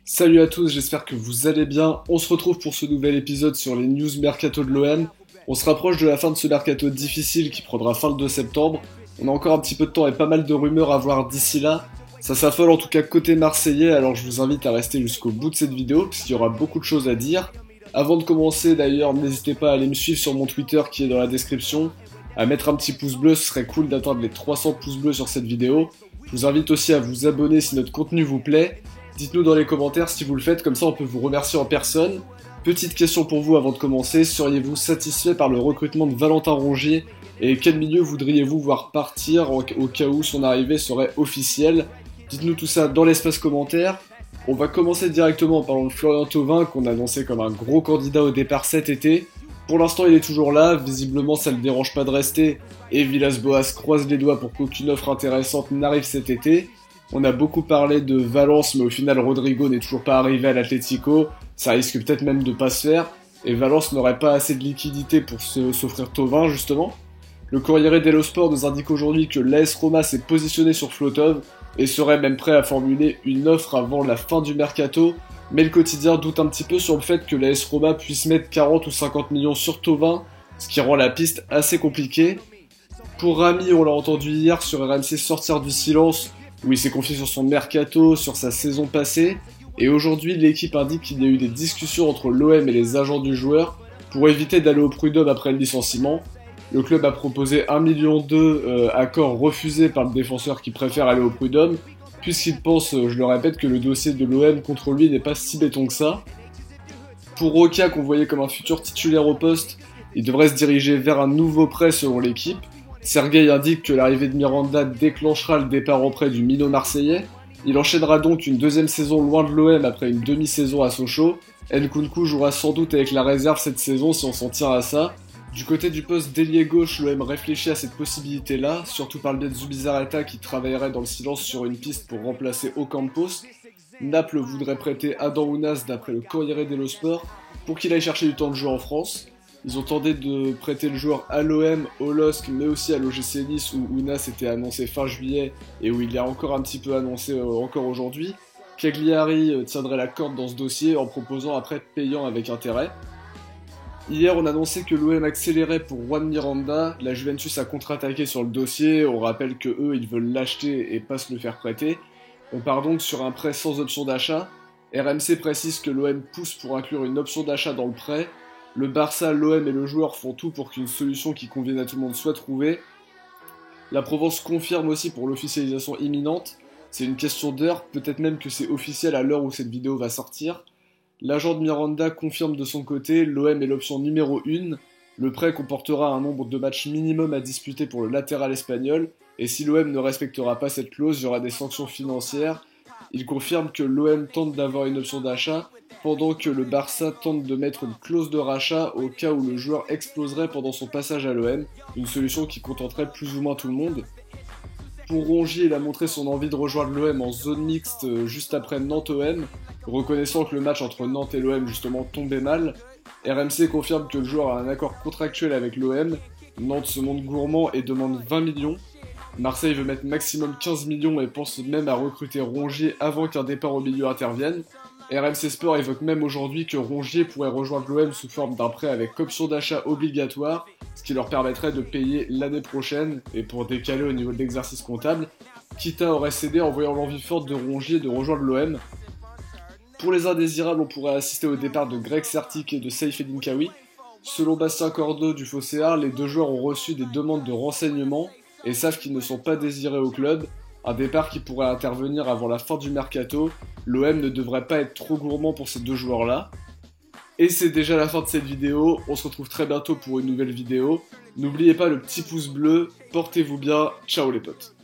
Salut à tous, j'espère que vous allez bien. On se retrouve pour ce nouvel épisode sur les news mercato de l'OM. On se rapproche de la fin de ce mercato difficile qui prendra fin le 2 septembre. On a encore un petit peu de temps et pas mal de rumeurs à voir d'ici là. Ça s'affole en tout cas côté marseillais, alors je vous invite à rester jusqu'au bout de cette vidéo puisqu'il y aura beaucoup de choses à dire. Avant de commencer d'ailleurs, n'hésitez pas à aller me suivre sur mon Twitter qui est dans la description, à mettre un petit pouce bleu, ce serait cool d'atteindre les 300 pouces bleus sur cette vidéo. Je vous invite aussi à vous abonner si notre contenu vous plaît. Dites-nous dans les commentaires si vous le faites, comme ça on peut vous remercier en personne. Petite question pour vous avant de commencer, seriez-vous satisfait par le recrutement de Valentin Rongier et quel milieu voudriez-vous voir partir au cas où son arrivée serait officielle? Dites-nous tout ça dans l'espace commentaire. On va commencer directement en parlant de Florian Thauvin qu'on a annoncé comme un gros candidat au départ cet été. Pour l'instant il est toujours là, visiblement ça ne le dérange pas de rester et Villas-Boas croise les doigts pour qu'aucune offre intéressante n'arrive cet été. On a beaucoup parlé de Valence, mais au final Rodrigo n'est toujours pas arrivé à l'Atlético, ça risque peut-être même de pas se faire, et Valence n'aurait pas assez de liquidité pour s'offrir Thauvin justement. Le Corriere dello Sport nous indique aujourd'hui que l'AS Roma s'est positionné sur Flotov et serait même prêt à formuler une offre avant la fin du mercato, mais le quotidien doute un petit peu sur le fait que l'AS Roma puisse mettre 40 ou 50 millions sur Thauvin, ce qui rend la piste assez compliquée. Pour Rami, on l'a entendu hier sur RMC sortir du silence, où il s'est confié sur son mercato, sur sa saison passée, et aujourd'hui l'équipe indique qu'il y a eu des discussions entre l'OM et les agents du joueur pour éviter d'aller au prud'homme après le licenciement. Le club a proposé 1,2 million accord refusé par le défenseur qui préfère aller au prud'homme, puisqu'il pense, je le répète, que le dossier de l'OM contre lui n'est pas si béton que ça. Pour Roca, qu'on voyait comme un futur titulaire au poste, il devrait se diriger vers un nouveau prêt selon l'équipe. Sergueï indique que l'arrivée de Miranda déclenchera le départ en prêt du minot marseillais. Il enchaînera donc une deuxième saison loin de l'OM après une demi-saison à Sochaux. Nkunku jouera sans doute avec la réserve cette saison si on s'en tient à ça. Du côté du poste d'ailier gauche, l'OM réfléchit à cette possibilité-là, surtout par le biais de Zubizarreta qui travaillerait dans le silence sur une piste pour remplacer Ocampos. Naples voudrait prêter Adam Ounas d'après le Corriere dello Sport pour qu'il aille chercher du temps de jeu en France. Ils ont tenté de prêter le joueur à l'OM, au LOSC, mais aussi à l'OGC Nice où Ounas était annoncé fin juillet et où il est encore un petit peu annoncé encore aujourd'hui. Cagliari tiendrait la corde dans ce dossier en proposant un prêt payant avec intérêt. Hier, on annonçait que l'OM accélérait pour Juan Miranda. La Juventus a contre-attaqué sur le dossier. On rappelle que eux, ils veulent l'acheter et pas se le faire prêter. On part donc sur un prêt sans option d'achat. RMC précise que l'OM pousse pour inclure une option d'achat dans le prêt. Le Barça, l'OM et le joueur font tout pour qu'une solution qui convienne à tout le monde soit trouvée. La Provence confirme aussi pour l'officialisation imminente. C'est une question d'heure, peut-être même que c'est officiel à l'heure où cette vidéo va sortir. L'agent de Miranda confirme de son côté, l'OM est l'option numéro 1. Le prêt comportera un nombre de matchs minimum à disputer pour le latéral espagnol, et si l'OM ne respectera pas cette clause, il y aura des sanctions financières. Il confirme que l'OM tente d'avoir une option d'achat, pendant que le Barça tente de mettre une clause de rachat au cas où le joueur exploserait pendant son passage à l'OM, une solution qui contenterait plus ou moins tout le monde. Pour Rongier, il a montré son envie de rejoindre l'OM en zone mixte juste après Nantes-OM, reconnaissant que le match entre Nantes et l'OM justement tombait mal. RMC confirme que le joueur a un accord contractuel avec l'OM, Nantes se montre gourmand et demande 20 millions. Marseille veut mettre maximum 15 millions et pense même à recruter Rongier avant qu'un départ au milieu intervienne. RMC Sport évoque même aujourd'hui que Rongier pourrait rejoindre l'OM sous forme d'un prêt avec option d'achat obligatoire, ce qui leur permettrait de payer l'année prochaine, et pour décaler au niveau de l'exercice comptable, Kita aurait cédé en voyant l'envie forte de Rongier de rejoindre l'OM. Pour les indésirables, on pourrait assister au départ de Greg Sertic et de Saïf Edinkawi. Selon Bastien Cordeau du Phocéar, les deux joueurs ont reçu des demandes de renseignements et savent qu'ils ne sont pas désirés au club. Un départ qui pourrait intervenir avant la fin du mercato. L'OM ne devrait pas être trop gourmand pour ces deux joueurs-là. Et c'est déjà la fin de cette vidéo. On se retrouve très bientôt pour une nouvelle vidéo. N'oubliez pas le petit pouce bleu. Portez-vous bien. Ciao les potes.